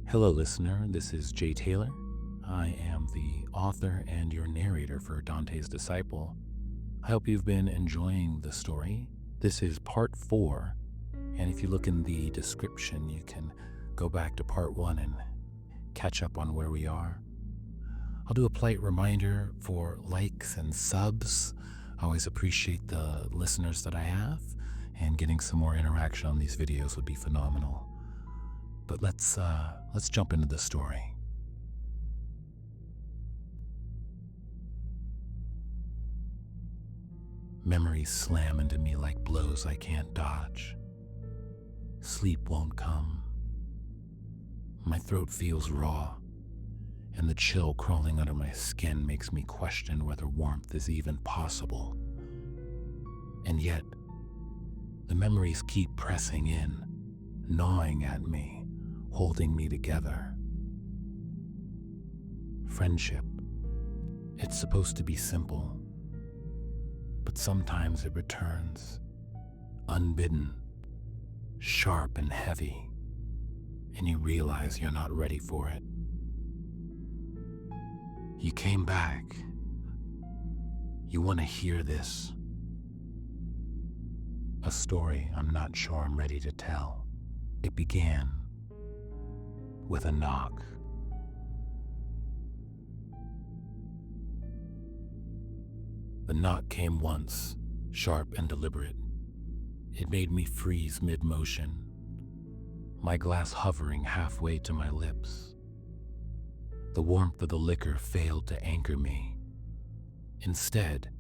Hello, listener. This is Jae Taylor. I am the author and your narrator for Dante's Disciple. I hope you've been enjoying the story. This is part 4, and if you look in the description, you can go back to part 1 and catch up on where we are. I'll do a polite reminder for likes and subs. I always appreciate the listeners that I have, and getting some more interaction on these videos would be phenomenal. But let's jump into the story. Memories slam into me like blows I can't dodge. Sleep won't come. My throat feels raw, and the chill crawling under my skin makes me question whether warmth is even possible. And yet, the memories keep pressing in, gnawing at me, holding me together. Friendship. It's supposed to be simple, but sometimes it returns, unbidden, sharp and heavy, and you realize you're not ready for it. You came back. You want to hear this. A story I'm not sure I'm ready to tell. It began with a knock. The knock came once, sharp and deliberate. It made me freeze mid-motion, my glass hovering halfway to my lips. The warmth of the liquor failed to anchor me. Instead,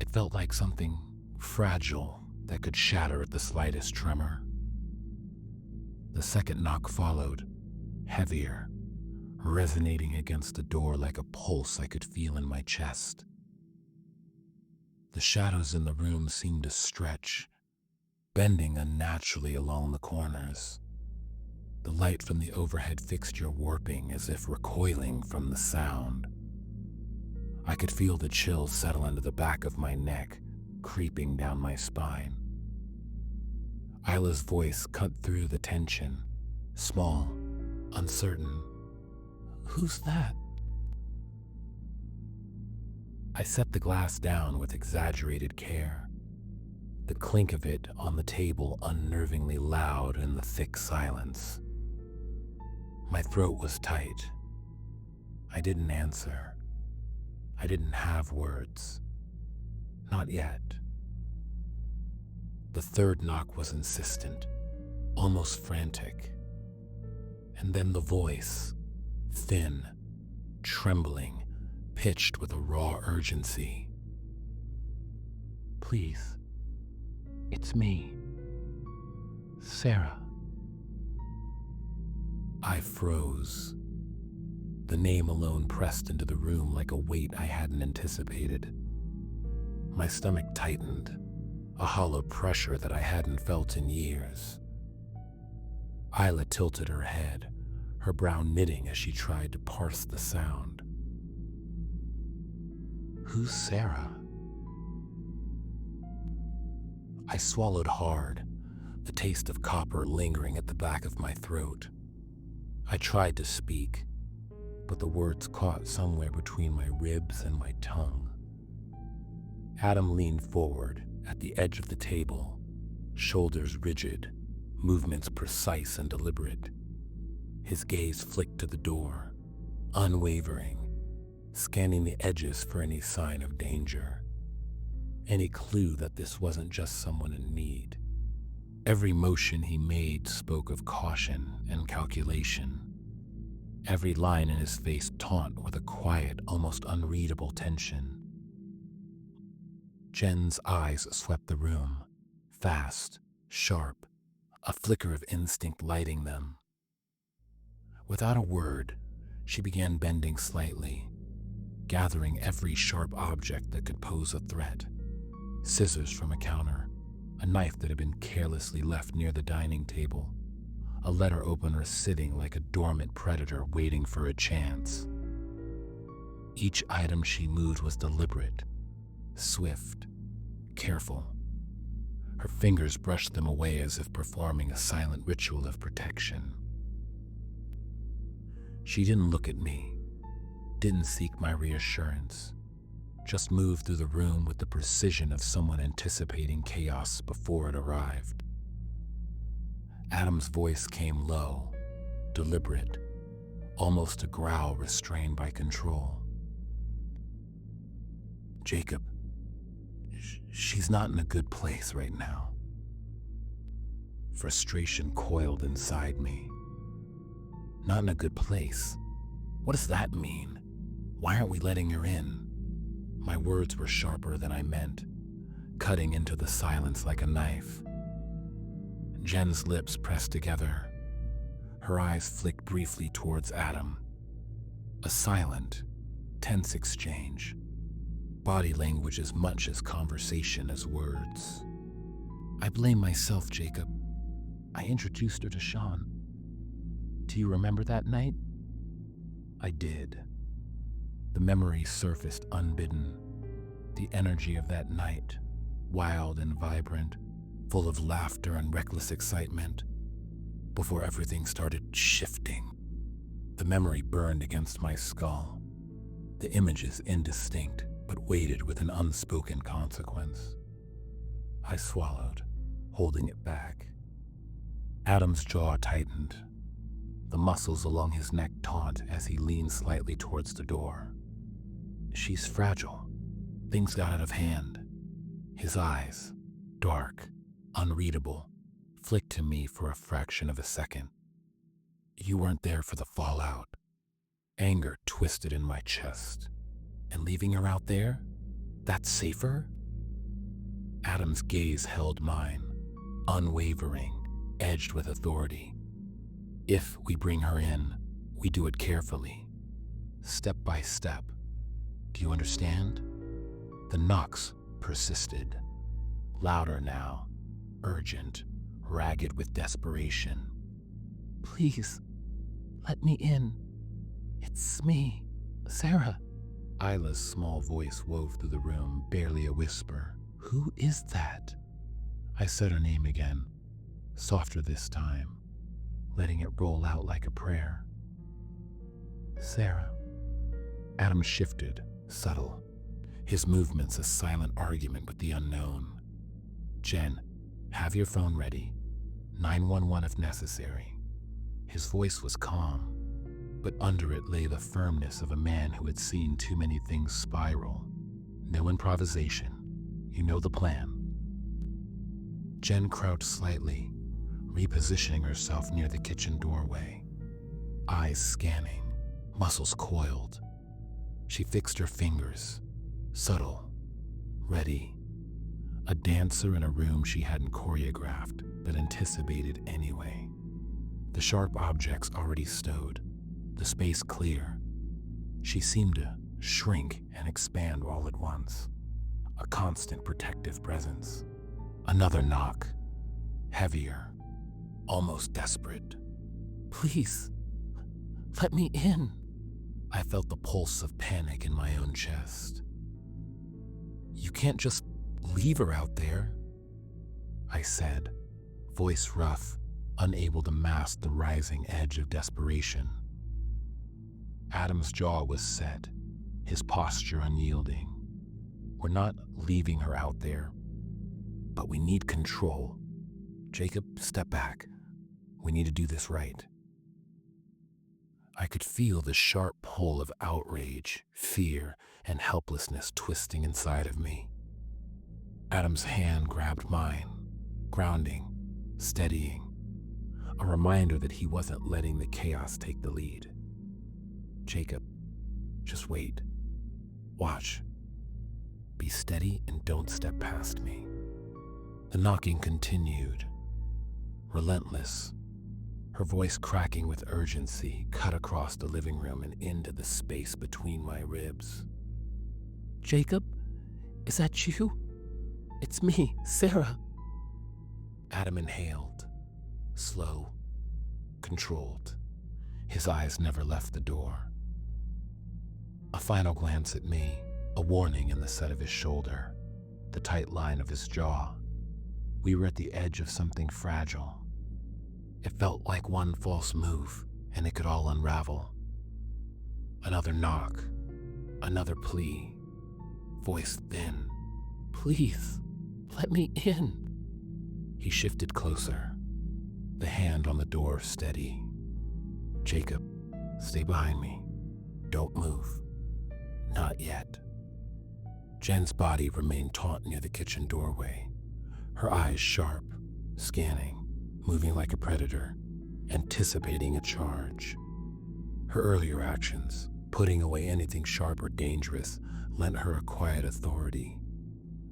it felt like something fragile that could shatter at the slightest tremor. The second knock followed, heavier, resonating against the door like a pulse I could feel in my chest. The shadows in the room seemed to stretch, bending unnaturally along the corners. The light from the overhead fixture warping as if recoiling from the sound. I could feel the chill settle into the back of my neck, creeping down my spine. Isla's voice cut through the tension, small, uncertain. "Who's that?" I set the glass down with exaggerated care, the clink of it on the table unnervingly loud in the thick silence. My throat was tight. I didn't answer. I didn't have words. Not yet. The third knock was insistent, almost frantic. And then the voice, thin, trembling, pitched with a raw urgency. "Please, it's me, Sarah." I froze. The name alone pressed into the room like a weight I hadn't anticipated. My stomach tightened, a hollow pressure that I hadn't felt in years. Isla tilted her head, her brow knitting as she tried to parse the sound. "Who's Sarah?" I swallowed hard, the taste of copper lingering at the back of my throat. I tried to speak, but the words caught somewhere between my ribs and my tongue. Adam leaned forward at the edge of the table, shoulders rigid, movements precise and deliberate. His gaze flicked to the door, unwavering, scanning the edges for any sign of danger, any clue that this wasn't just someone in need. Every motion he made spoke of caution and calculation. Every line in his face taut with a quiet, almost unreadable tension. Jen's eyes swept the room, fast, sharp, a flicker of instinct lighting them. Without a word, she began bending slightly, gathering every sharp object that could pose a threat. Scissors from a counter, a knife that had been carelessly left near the dining table, a letter opener sitting like a dormant predator waiting for a chance. Each item she moved was deliberate, swift, careful. Her fingers brushed them away as if performing a silent ritual of protection. She didn't look at me, didn't seek my reassurance, just moved through the room with the precision of someone anticipating chaos before it arrived. Adam's voice came low, deliberate, almost a growl restrained by control. Jacob, she's not in a good place right now. Frustration coiled inside me. Not in a good place? What does that mean? Why aren't we letting her in? My words were sharper than I meant, cutting into the silence like a knife. Jen's lips pressed together. Her eyes flicked briefly towards Adam. A silent, tense exchange. Body language as much as conversation as words. I blame myself, Jacob. I introduced her to Sean. Do you remember that night? I did. The memory surfaced unbidden. The energy of that night, wild and vibrant, full of laughter and reckless excitement, before everything started shifting. The memory burned against my skull. The images indistinct, but weighted with an unspoken consequence. I swallowed, holding it back. Adam's jaw tightened, the muscles along his neck taut as he leaned slightly towards the door. She's fragile. Things got out of hand. His eyes, dark, unreadable, flicked to me for a fraction of a second. You weren't there for the fallout. Anger twisted in my chest. And leaving her out there? That's safer? Adam's gaze held mine, unwavering, edged with authority. If we bring her in, we do it carefully, step by step. Do you understand? The knocks persisted, louder now, urgent, ragged with desperation. Please, let me in. It's me, Sarah. Isla's small voice wove through the room, barely a whisper. Who is that? I said her name again, softer this time, letting it roll out like a prayer. Sarah. Adam shifted, subtle, his movements a silent argument with the unknown. Jen, have your phone ready. 911 if necessary. His voice was calm, but under it lay the firmness of a man who had seen too many things spiral. No improvisation. You know the plan. Jen crouched slightly, repositioning herself near the kitchen doorway, eyes scanning, muscles coiled. She fixed her fingers, subtle, ready, a dancer in a room she hadn't choreographed but anticipated anyway. The sharp objects already stowed, the space clear. She seemed to shrink and expand all at once, a constant protective presence. Another knock, heavier, almost desperate. Please, let me in. I felt the pulse of panic in my own chest. You can't just leave her out there, I said, voice rough, unable to mask the rising edge of desperation. Adam's jaw was set, his posture unyielding. We're not leaving her out there, but we need control. Jacob, step back. We need to do this right. I could feel the sharp pull of outrage, fear, and helplessness twisting inside of me. Adam's hand grabbed mine, grounding, steadying, a reminder that he wasn't letting the chaos take the lead. Jacob, just wait. Watch. Be steady and don't step past me. The knocking continued, relentless, her voice cracking with urgency, cut across the living room and into the space between my ribs. Jacob, is that you? It's me, Sarah. Adam inhaled, slow, controlled. His eyes never left the door. A final glance at me, a warning in the set of his shoulder, the tight line of his jaw. We were at the edge of something fragile. It felt like one false move, and it could all unravel. Another knock, another plea, voice thin. Please, let me in. He shifted closer, the hand on the door steady. Jacob, stay behind me. Don't move. Not yet. Jen's body remained taut near the kitchen doorway, her eyes sharp, scanning, moving like a predator, anticipating a charge. Her earlier actions, putting away anything sharp or dangerous, lent her a quiet authority,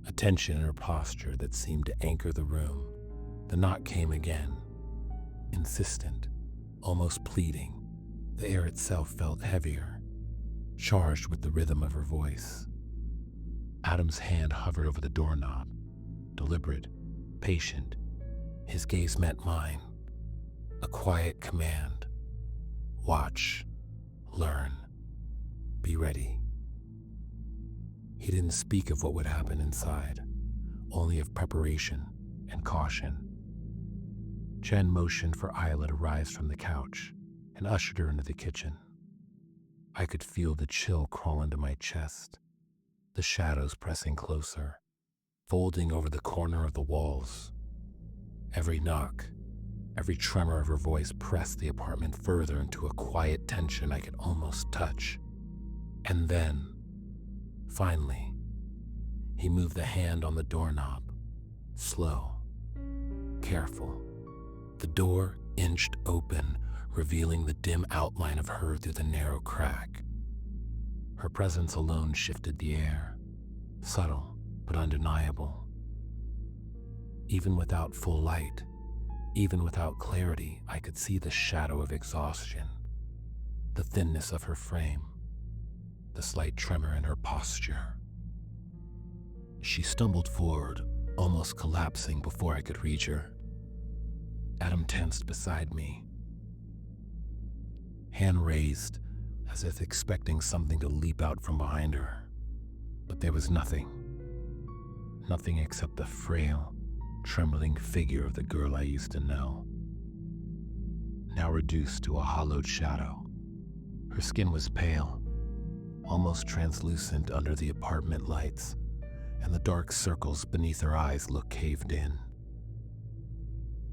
a tension in her posture that seemed to anchor the room. The knock came again, insistent, almost pleading. The air itself felt heavier, charged with the rhythm of her voice. Adam's hand hovered over the doorknob, deliberate, patient. His gaze met mine, a quiet command. Watch, learn, be ready. He didn't speak of what would happen inside, only of preparation and caution. Jen motioned for Isla to rise from the couch and ushered her into the kitchen. I could feel the chill crawl into my chest, the shadows pressing closer, folding over the corner of the walls. Every knock, every tremor of her voice pressed the apartment further into a quiet tension I could almost touch. And then, finally, he moved the hand on the doorknob, slow, careful. The door inched open, revealing the dim outline of her through the narrow crack. Her presence alone shifted the air, subtle but undeniable. Even without full light, even without clarity, I could see the shadow of exhaustion, the thinness of her frame, the slight tremor in her posture. She stumbled forward, almost collapsing before I could reach her. Adam tensed beside me, hand raised as if expecting something to leap out from behind her. But there was nothing except the frail, trembling figure of the girl I used to know, now reduced to a hollowed shadow. Her skin was pale, almost translucent under the apartment lights, and the dark circles beneath her eyes looked caved in.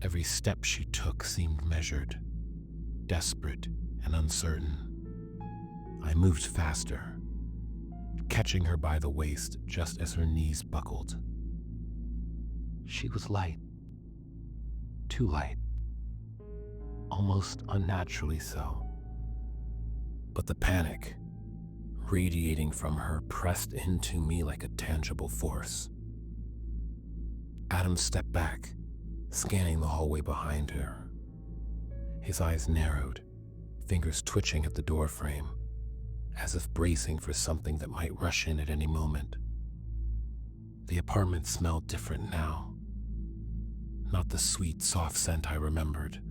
Every step she took seemed measured, desperate and uncertain. I moved faster, catching her by the waist just as her knees buckled. She was light, too light, almost unnaturally so. But the panic, radiating from her, pressed into me like a tangible force. Adam stepped back, scanning the hallway behind her. His eyes narrowed, fingers twitching at the doorframe, as if bracing for something that might rush in at any moment. The apartment smelled different now. Not the sweet, soft scent I remembered,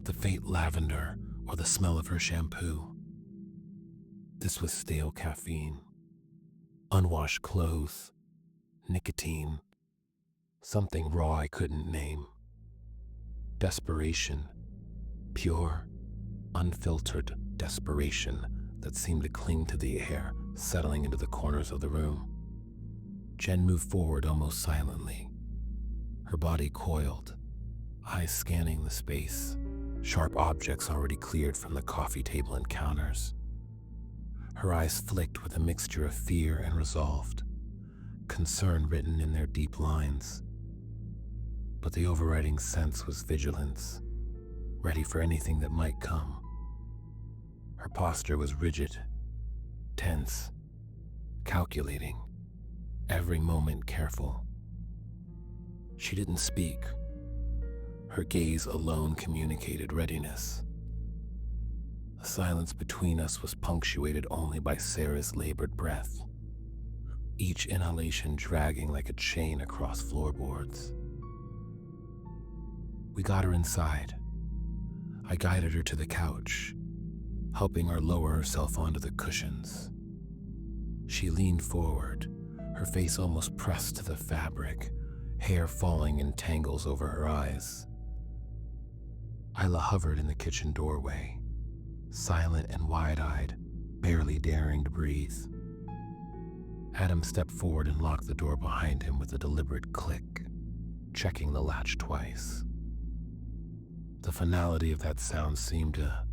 the faint lavender or the smell of her shampoo. This was stale caffeine, unwashed clothes, nicotine, something raw I couldn't name. Desperation, pure, unfiltered desperation that seemed to cling to the air, settling into the corners of the room. Jen moved forward almost silently, her body coiled, eyes scanning the space, sharp objects already cleared from the coffee table and counters. Her eyes flicked with a mixture of fear and resolve, concern written in their deep lines. But the overriding sense was vigilance, ready for anything that might come. Her posture was rigid, tense, calculating, every moment careful. She didn't speak. Her gaze alone communicated readiness. The silence between us was punctuated only by Sarah's labored breath, each inhalation dragging like a chain across floorboards. We got her inside. I guided her to the couch, helping her lower herself onto the cushions. She leaned forward, her face almost pressed to the fabric, hair falling in tangles over her eyes. Isla hovered in the kitchen doorway, silent and wide-eyed, barely daring to breathe. Adam stepped forward and locked the door behind him with a deliberate click, checking the latch twice. The finality of that sound seemed to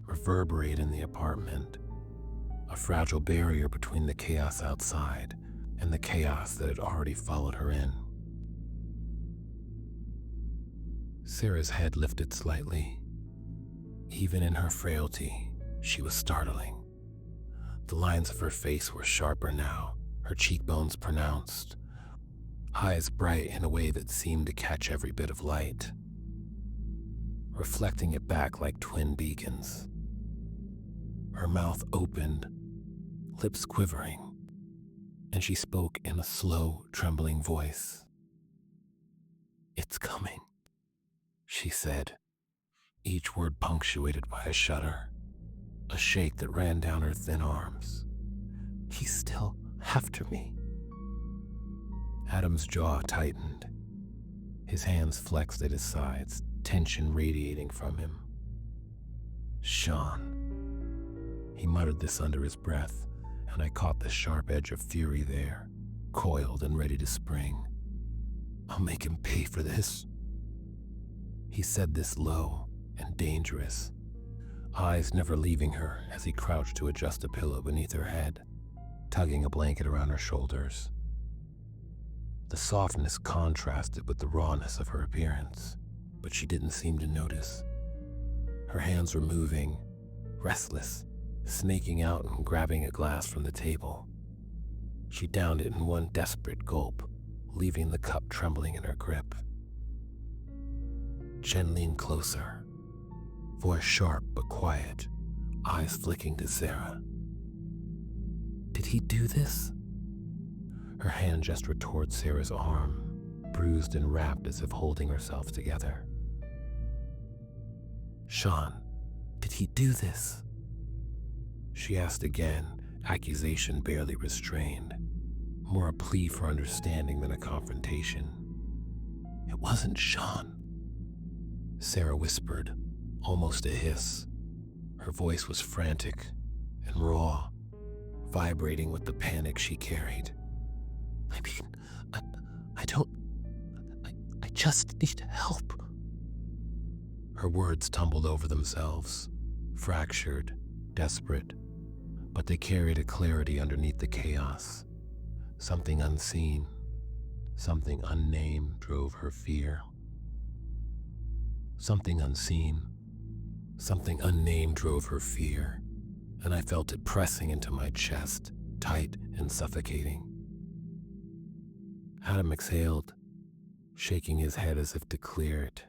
reverberate in the apartment, a fragile barrier between the chaos outside and the chaos that had already followed her in. Sarah's head lifted slightly. Even in her frailty, she was startling. The lines of her face were sharper now, her cheekbones pronounced, eyes bright in a way that seemed to catch every bit of light, reflecting it back like twin beacons. Her mouth opened, lips quivering, and she spoke in a slow, trembling voice. "It's coming," she said, each word punctuated by a shudder, a shake that ran down her thin arms. "He's still after me." Adam's jaw tightened. His hands flexed at his sides, tension radiating from him. "Sean." He muttered this under his breath, and I caught the sharp edge of fury there, coiled and ready to spring. "I'll make him pay for this." He said this low and dangerous, eyes never leaving her as he crouched to adjust a pillow beneath her head, tugging a blanket around her shoulders. The softness contrasted with the rawness of her appearance, but she didn't seem to notice. Her hands were moving, restless, snaking out and grabbing a glass from the table. She downed it in one desperate gulp, leaving the cup trembling in her grip. Jen leaned closer, voice sharp but quiet, eyes flicking to Sarah. "Did he do this?" Her hand gestured towards Sarah's arm, bruised and wrapped as if holding herself together. "Sean, did he do this?" She asked again, accusation barely restrained, more a plea for understanding than a confrontation. "It wasn't Sean," Sarah whispered, almost a hiss. Her voice was frantic and raw, vibrating with the panic she carried. I just need help." Her words tumbled over themselves, fractured, desperate, but they carried a clarity underneath the chaos. Something unseen, something unnamed drove her fear. Something unseen, something unnamed drove her fear, and I felt it pressing into my chest, tight and suffocating. Adam exhaled, shaking his head as if to clear it.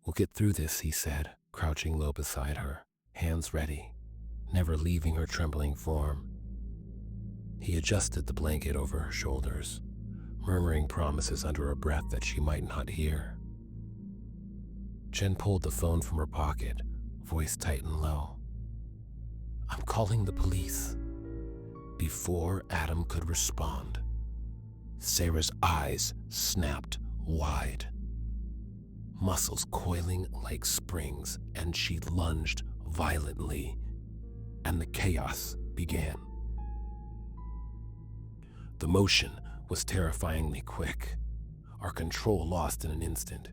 "We'll get through this," he said, crouching low beside her, hands ready, never leaving her trembling form. He adjusted the blanket over her shoulders, murmuring promises under her breath that she might not hear. Jen pulled the phone from her pocket, voice tight and low. "I'm calling the police." Before Adam could respond, Sarah's eyes snapped wide, muscles coiling like springs, and she lunged violently, and the chaos began. The motion was terrifyingly quick, our control lost in an instant.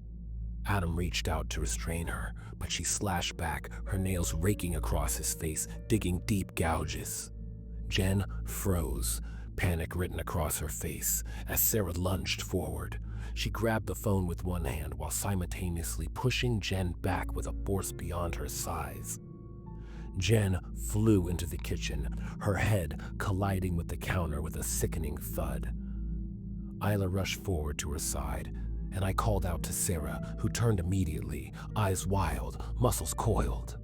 Adam reached out to restrain her, but she slashed back, her nails raking across his face, digging deep gouges. Jen froze, panic written across her face, as Sarah lunged forward. She grabbed the phone with one hand while simultaneously pushing Jen back with a force beyond her size. Jen flew into the kitchen, her head colliding with the counter with a sickening thud. Isla rushed forward to her side, and I called out to Sarah, who turned immediately, eyes wild, muscles coiled.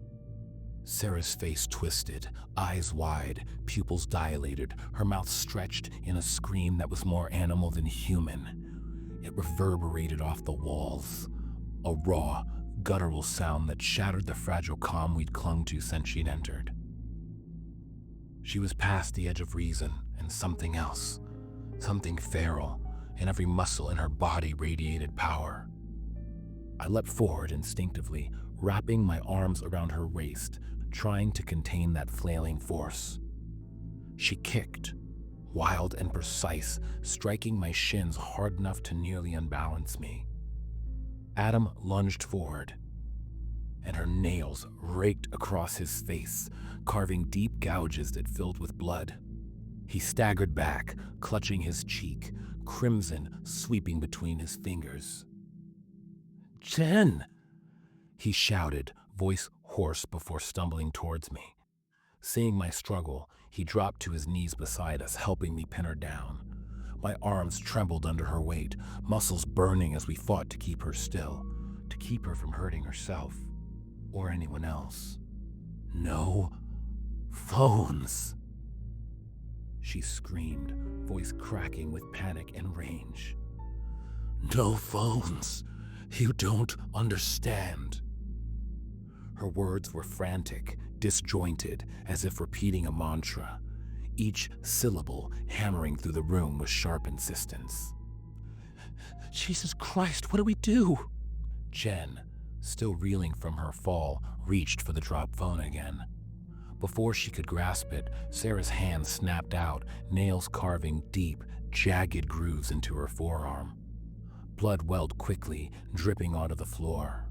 Sarah's face twisted, eyes wide, pupils dilated, her mouth stretched in a scream that was more animal than human. It reverberated off the walls, a raw, guttural sound that shattered the fragile calm we'd clung to since she'd entered. She was past the edge of reason and something else, something feral, and every muscle in her body radiated power. I leapt forward instinctively, wrapping my arms around her waist, trying to contain that flailing force. She kicked, wild and precise, striking my shins hard enough to nearly unbalance me. Adam lunged forward, and her nails raked across his face, carving deep gouges that filled with blood. He staggered back, clutching his cheek, crimson sweeping between his fingers. "Jen!" he shouted, voice hoarse before stumbling towards me. Seeing my struggle, he dropped to his knees beside us, helping me pin her down. My arms trembled under her weight, muscles burning as we fought to keep her still, to keep her from hurting herself or anyone else. "No phones!" she screamed, voice cracking with panic and rage. "No phones! You don't understand." Her words were frantic, disjointed, as if repeating a mantra, each syllable hammering through the room with sharp insistence. "Jesus Christ, what do we do?" Jen, still reeling from her fall, reached for the drop phone again. Before she could grasp it, Sarah's hand snapped out, nails carving deep, jagged grooves into her forearm. Blood welled quickly, dripping onto the floor.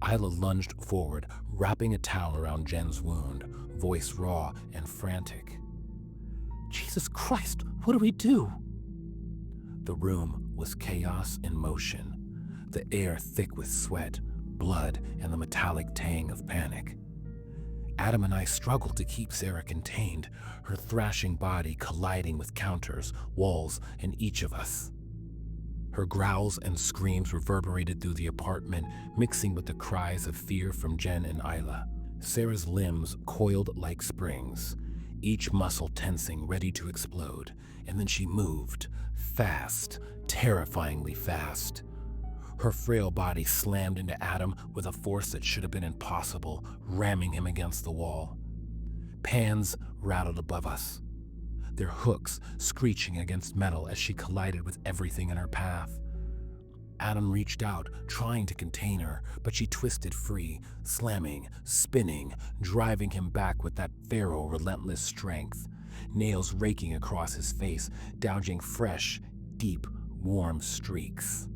Isla lunged forward, wrapping a towel around Jen's wound, voice raw and frantic. "Jesus Christ, what do we do?" The room was chaos in motion, the air thick with sweat, blood, and the metallic tang of panic. Adam and I struggled to keep Sarah contained, her thrashing body colliding with counters, walls, and each of us. Her growls and screams reverberated through the apartment, mixing with the cries of fear from Jen and Isla. Sarah's limbs coiled like springs, each muscle tensing, ready to explode, and then she moved, fast, terrifyingly fast. Her frail body slammed into Adam with a force that should have been impossible, ramming him against the wall. Pans rattled above us, their hooks screeching against metal as she collided with everything in her path. Adam reached out, trying to contain her, but she twisted free, slamming, spinning, driving him back with that feral, relentless strength, nails raking across his face, gouging fresh, deep, warm streaks.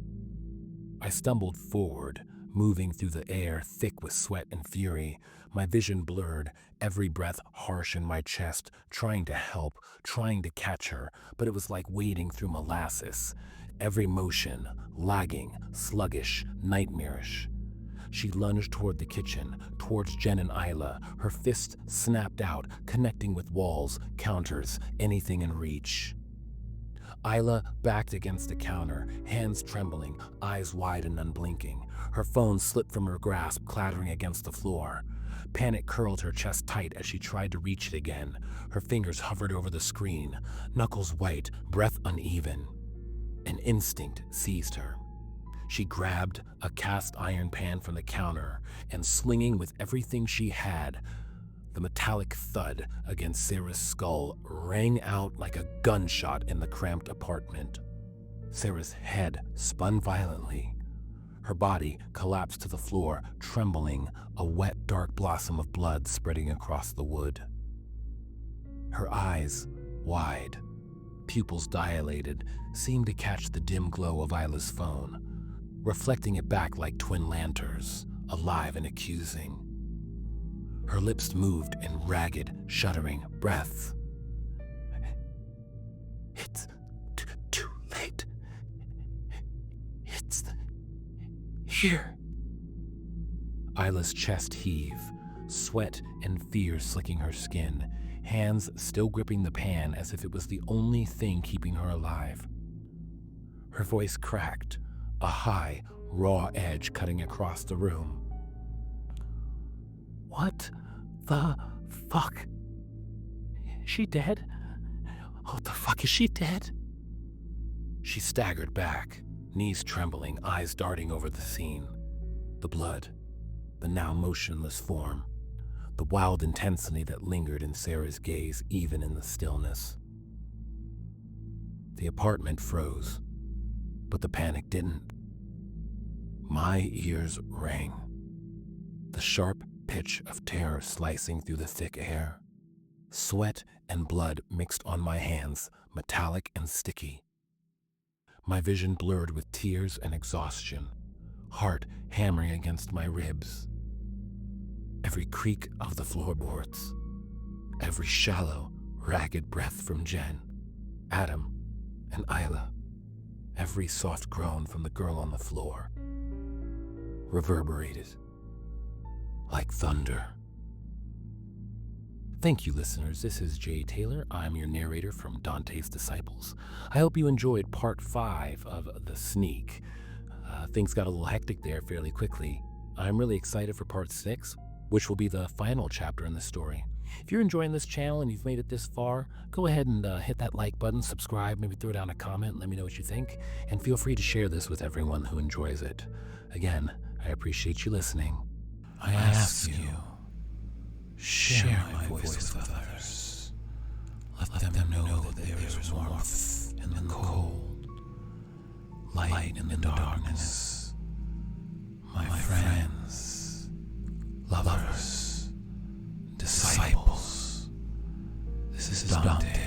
I stumbled forward, moving through the air thick with sweat and fury, my vision blurred, every breath harsh in my chest, trying to help, trying to catch her, but it was like wading through molasses, every motion lagging, sluggish, nightmarish. She lunged toward the kitchen, towards Jen and Isla, her fist snapped out, connecting with walls, counters, anything in reach. Isla backed against the counter, hands trembling, eyes wide and unblinking. Her phone slipped from her grasp, clattering against the floor. Panic curled her chest tight as she tried to reach it again. Her fingers hovered over the screen, knuckles white, breath uneven. An instinct seized her. She grabbed a cast iron pan from the counter and, slinging with everything she had, the metallic thud against Sarah's skull rang out like a gunshot in the cramped apartment. Sarah's head spun violently. Her body collapsed to the floor, trembling, a wet, dark blossom of blood spreading across the wood. Her eyes, wide, pupils dilated, seemed to catch the dim glow of Isla's phone, reflecting it back like twin lanterns, alive and accusing. Her lips moved in ragged, shuddering breaths. "It's too late. It's here." Isla's chest heaved, sweat and fear slicking her skin, hands still gripping the pan as if it was the only thing keeping her alive. Her voice cracked, a high, raw edge cutting across the room. "What the fuck? Is she dead? What the fuck, is she dead?" She staggered back, knees trembling, eyes darting over the scene. The blood, the now motionless form, the wild intensity that lingered in Sarah's gaze even in the stillness. The apartment froze, but the panic didn't. My ears rang. The sharp pitch of terror slicing through the thick air. Sweat and blood mixed on my hands, metallic and sticky. My vision blurred with tears and exhaustion, heart hammering against my ribs. Every creak of the floorboards, every shallow, ragged breath from Jen, Adam, and Isla, every soft groan from the girl on the floor, reverberated like thunder. Thank you, listeners. This is Jae Taylor. I'm your narrator from Dante's Disciples. I hope you enjoyed part 5 of The Sneak. Things got a little hectic there fairly quickly. I'm really excited for part 6, which will be the final chapter in the story. If you're enjoying this channel and you've made it this far, go ahead and hit that like button, subscribe, maybe throw down a comment, let me know what you think, and feel free to share this with everyone who enjoys it. Again, I appreciate you listening. I ask you, share my voice with others. Let them know that there is warmth in the cold, light in the darkness. My friends, lovers, disciples. This is Dante.